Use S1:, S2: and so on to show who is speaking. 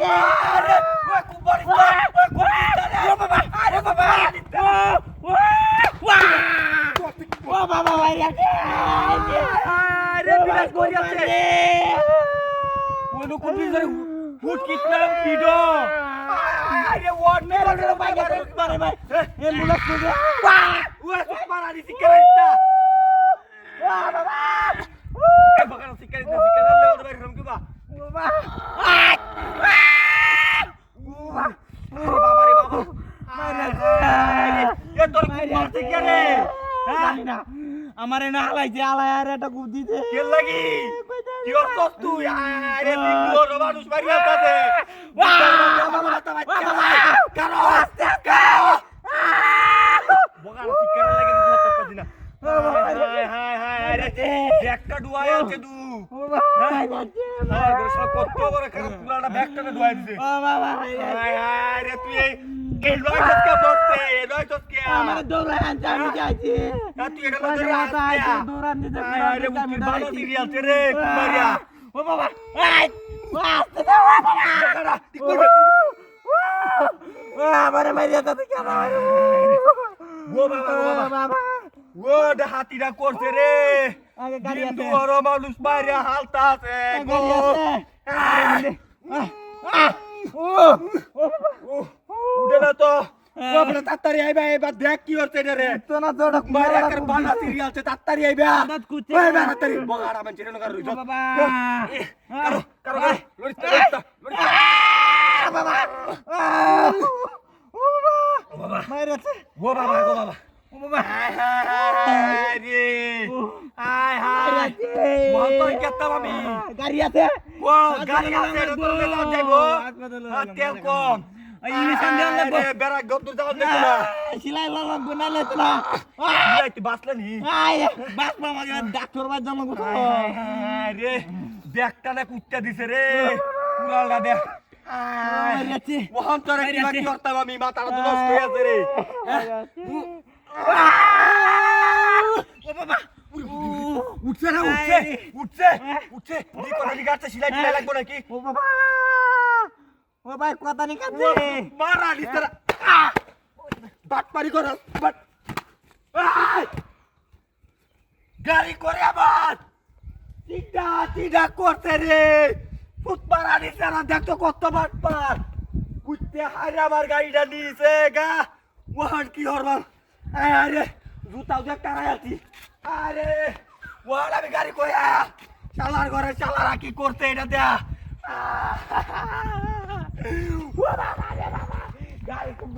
S1: আরে ওই কুবারি ওই কুবারি ও বাবা আরে বাবা ও বাবা ভাইয়া আরে বিরাজ করি আছে ওনো কুবি করে ফুট কিতলাম কিডো আরে ওয়াট নে রে ভাই মারে ভাই এ মুলা কুবে ওয়া সুপারা দি সিকারেটা বাবা এ বাগান সিকারেটা সিকারেটা লে ভাই রমকি বা বাবা বাবা রে বাবা মারে এ তোর মারতে কে রে জানি না আমারে না হালাইছে হালাই আর এটা গুপ দিতে কে লাগি কি করছস তুই আরে বিগো রবানুস মারি আতাছে বাবা মাথা বাচ্চা কারো আস্তে কারো বগার সিকার লাগে দিছ তো দিনা হায় হায় আরে ব্যাগটা ডুয়াই আছে তু হায় হায় সব কত বড় খারাপ পুরাটা ব্যাগটা ডুয়াই দিছে বাবা হায় হায় রে তুই এই লয়টস কে বলতে লয়টস কে আমারে দৌড়ায় আনতে আমি যাইছি তুই এটা দৌড়ান দিতে আরে মুই ভালো সিরিয়াল রে কুমারিয়া ও বাবা আই আস্তে দাও বাবা ঠিক করে আমারে মারিয়া তো কেন ও বাবা ও হাতিটা করছে রে আগে গাড়ি আছে বড় মানুষ মারিয়া হালতা আছে গাড়ি আছে উঠে না তো বাবা তাড়াতাড়ি আইবা এবার দেখ কি হচ্ছে রে তো না তো মারিয়া করে বানা সিরিয়াল আছে তাড়াতাড়ি আইবা ওই তাড়াতাড়ি বগাড়া মানে ছেড়ে নগর রইছো বাবা কারো লড়ি বাবা ও বাবা মারিয়াছে ও বাবা ও বাবা হায় হায় রে হায় হায় মোহতর কেতা আমি গাড়ি আছে ও গাড়ি আছে তো লে যাইবো তেল কম ইনি সন্দেহ লাগবো বেরা গদুর যাও দেখো না সিলাই লালা গুনালে তো না এই তুই বাসলে নি আয় বাস মামা ডাক্তার বাজ জানো গো রে ব্যাগটা না কুত্তা দিছে রে পুরালটা দেখ আরে মোহতর কি বাকি করতাম আমি মাথাটা তো নষ্ট হয়ে আছে রে ও বাবা উঠছে না উঠছে নি কোন দিকে আছে সিলাই দিতে লাগবে নাকি ও বাবা ও ভাই কথা নি কাছে মারা লিতরা বাট পারি কর বাট গাড়ি করে আবার তিডা করতে রে ফুটপার আনি সারা দেখতো কত বাট পার কুত্তে হারে আমার গাড়িটা নিছে গা ওহান কি হরবাল আরে জুতাও দেখ টারাই আছি আরে ওহান আমি গাড়ি কই আয়া চালার ঘরে চালারা কি করতে এটা দেয়া ও বাবা রে বাবা গাড়ি খুব